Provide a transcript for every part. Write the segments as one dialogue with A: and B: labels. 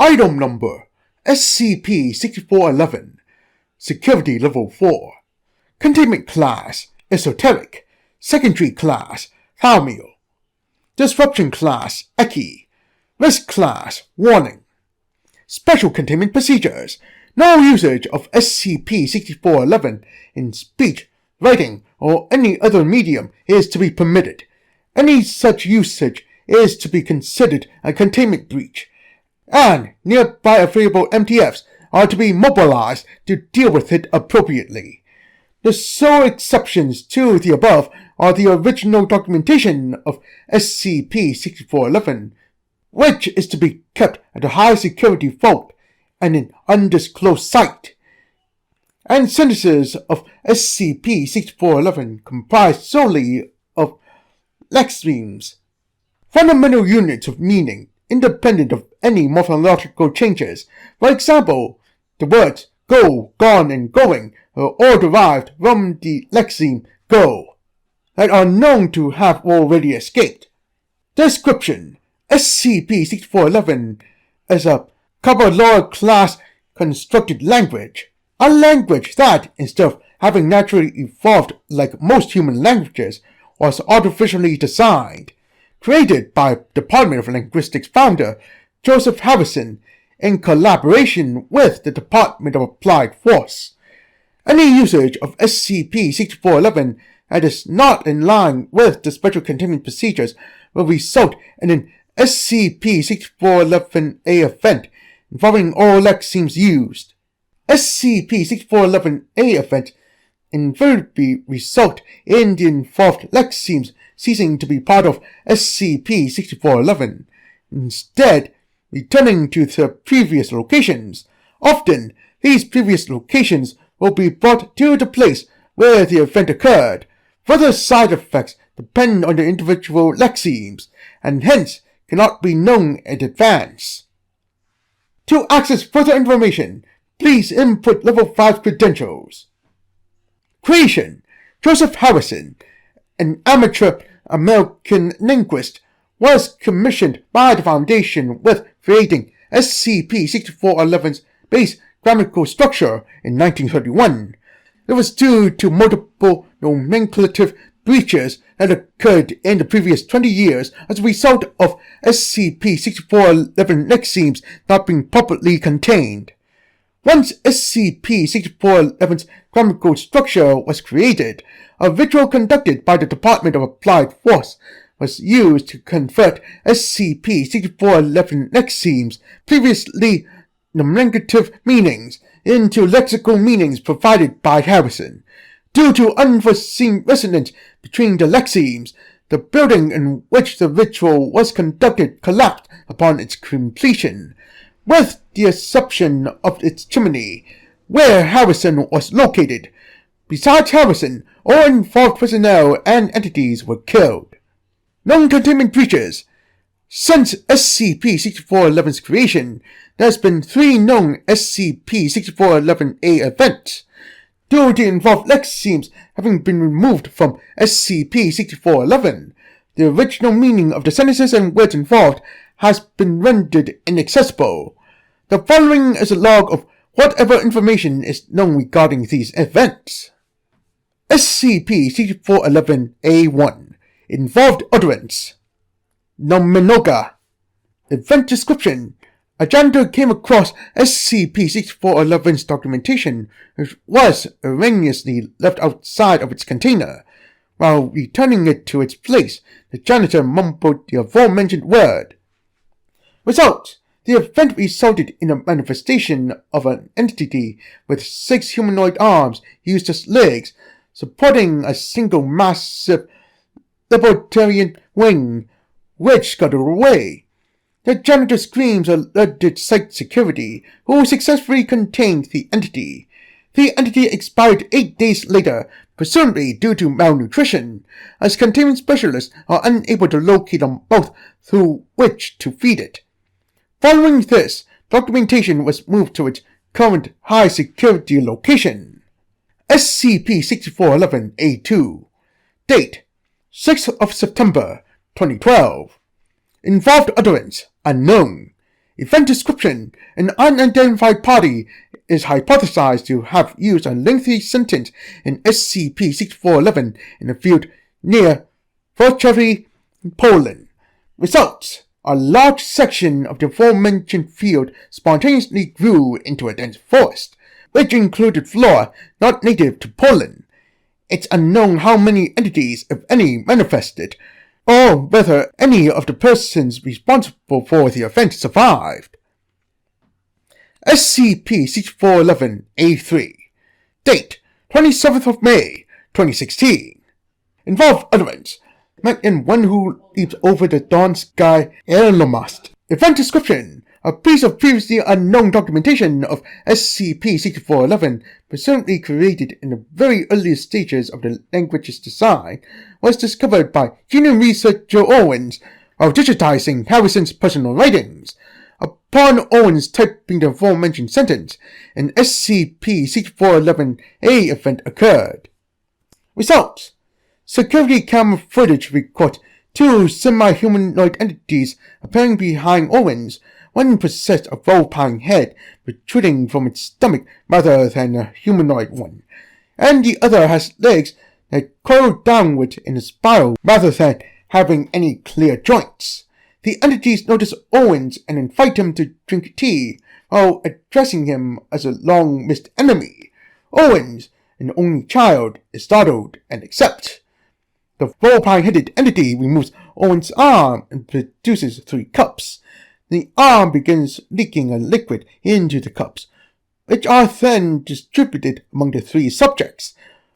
A: Item Number SCP-6411 Security Level 4 Containment Class Esoteric Secondary Class Thalmiel Disruption Class Eki Risk Class Warning Special Containment Procedures. No usage of SCP-6411 in speech, writing, or any other medium is to be permitted. Any such usage is to be considered a containment breach, and nearby available MTFs are to be mobilized to deal with it appropriately. The sole exceptions to the above are the original documentation of SCP-6411, which is to be kept at a high-security vault and an undisclosed site, and sentences of SCP-6411 comprised solely of lexemes, fundamental units of meaning independent of any morphological changes. For example, the words go, gone, and going are all derived from the lexeme go, that are known to have already escaped. Description: SCP-6411 is a Kabbalah class constructed language, a language that, instead of having naturally evolved like most human languages, was artificially designed, created by Department of Linguistics founder Joseph Harrison in collaboration with the Department of Applied Force. Any usage of SCP-6411 that is not in line with the special containment procedures will result in an SCP-6411a Event involving all lexemes used. SCP-6411a Event invariably result in the involved lexemes ceasing to be part of SCP-6411, instead returning to their previous locations. Often, these previous locations will be brought to the place where the event occurred. Further side effects depend on the individual lexemes, and hence cannot be known in advance. To access further information, please input Level 5 credentials. Creation: Joseph Harrison, an amateur American linguist, was commissioned by the Foundation with creating SCP-6411's base grammatical structure in 1931. It was due to multiple nomenclative breaches that occurred in the previous 20 years as a result of SCP-6411 lexemes not being properly contained. Once SCP-6411's grammatical structure was created, a ritual conducted by the Department of Applied Force was used to convert SCP-6411 lexemes, previously nomenclative meanings, into lexical meanings provided by Harrison. Due to unforeseen resonance between the lexemes, the building in which the ritual was conducted collapsed upon its completion, with the exception of its chimney, where Harrison was located. Besides Harrison, all involved personnel and entities were killed. Non-containment breaches. Since SCP-6411's creation, there has been 3 known SCP-6411a events. Due to involved lexemes having been removed from SCP-6411, the original meaning of the sentences and words involved has been rendered inaccessible. The following is a log of whatever information is known regarding these events. SCP-6411a1 Involved Utterance. Nominoga. Event Description: A janitor came across SCP-6411's documentation, which was erroneously left outside of its container. While returning it to its place, the janitor mumbled the aforementioned word. Result: the event resulted in a manifestation of an entity with 6 humanoid arms used as legs, supporting a single massive libertarian wing, which scuttled away. The janitor's screams alerted site security, who successfully contained the entity. The entity expired 8 days later, presumably due to malnutrition, as containment specialists are unable to locate them both through which to feed it. Following this, documentation was moved to its current high-security location. SCP-6411a2 Date: 6th of September, 2012. Involved utterance: unknown. Event description: an unidentified party is hypothesized to have used a lengthy sentence in SCP-6411 in a field near Wrocław, Poland. Results: a large section of the aforementioned field spontaneously grew into a dense forest, which included flora not native to Poland. It's unknown how many entities, if any, manifested, or whether any of the persons responsible for the event survived. SCP-6411a Date: 27th of May, 2016. Involved utterance: met in one who leaps over the dawn sky, Elmast. Event description: a piece of previously unknown documentation of SCP-6411, presumably created in the very earliest stages of the language's design, was discovered by junior researcher Owens while digitizing Harrison's personal writings. Upon Owens typing the aforementioned sentence, an SCP-6411a event occurred. Results: security camera footage records two semi-humanoid entities appearing behind Owens, one possessed a vulpine head protruding from its stomach rather than a humanoid one, and the other has legs that curl downward in a spiral rather than having any clear joints. The entities notice Owens and invite him to drink tea, while addressing him as a long-missed enemy. Owens, an only child, is startled and accepts. The vulpine-headed entity removes Owens' arm and produces 3 cups. The arm begins leaking a liquid into the cups, which are then distributed among the 3 subjects.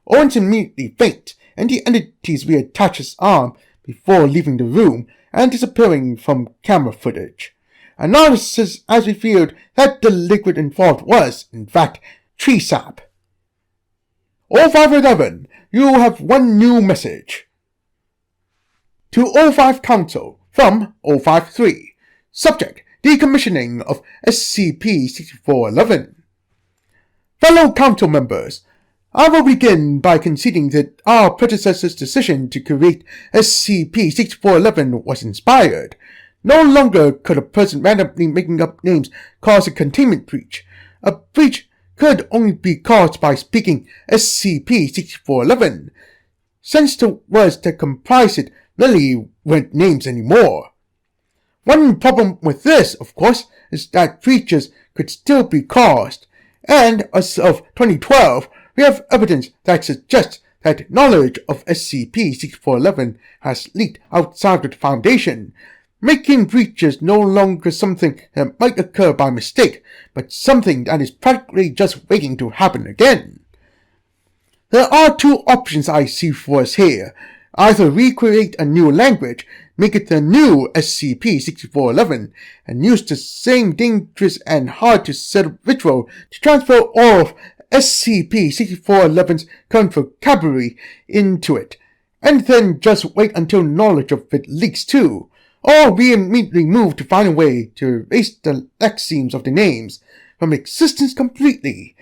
A: Owens immediately faints, and the entities reattach his arm before leaving the room and disappearing from camera footage. Analysis has revealed that the liquid involved was, in fact, tree sap. 0511, you have one new message. To 05 Council from 053. Subject: decommissioning of SCP-6411. Fellow Council members, I will begin by conceding that our predecessor's decision to create SCP-6411 was inspired. No longer could a person randomly making up names cause a containment breach. A breach could only be caused by speaking SCP-6411, since the words that comprise it really weren't names anymore. One problem with this, of course, is that breaches could still be caused, and as of 2012, we have evidence that suggests that knowledge of SCP-6411 has leaked outside of the Foundation, making breaches no longer something that might occur by mistake, but something that is practically just waiting to happen again. There are 2 options I see for us here. Either recreate a new language, make it the new SCP-6411, and use the same dangerous and hard-to-set ritual to transfer all of SCP-6411's current vocabulary into it, and then just wait until knowledge of it leaks too. Or we immediately move to find a way to erase the lexemes of the names from existence completely.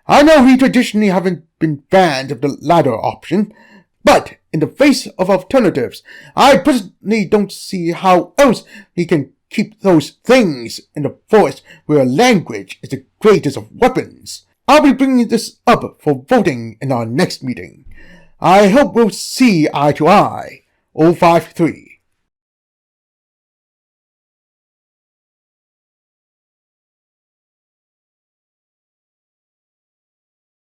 A: I know we traditionally haven't been fans of the latter option, but in the face of alternatives, I personally don't see how else we can keep those things in the forest where language is the greatest of weapons. I'll be bringing this up for voting in our next meeting. I hope we'll see eye to eye. 053.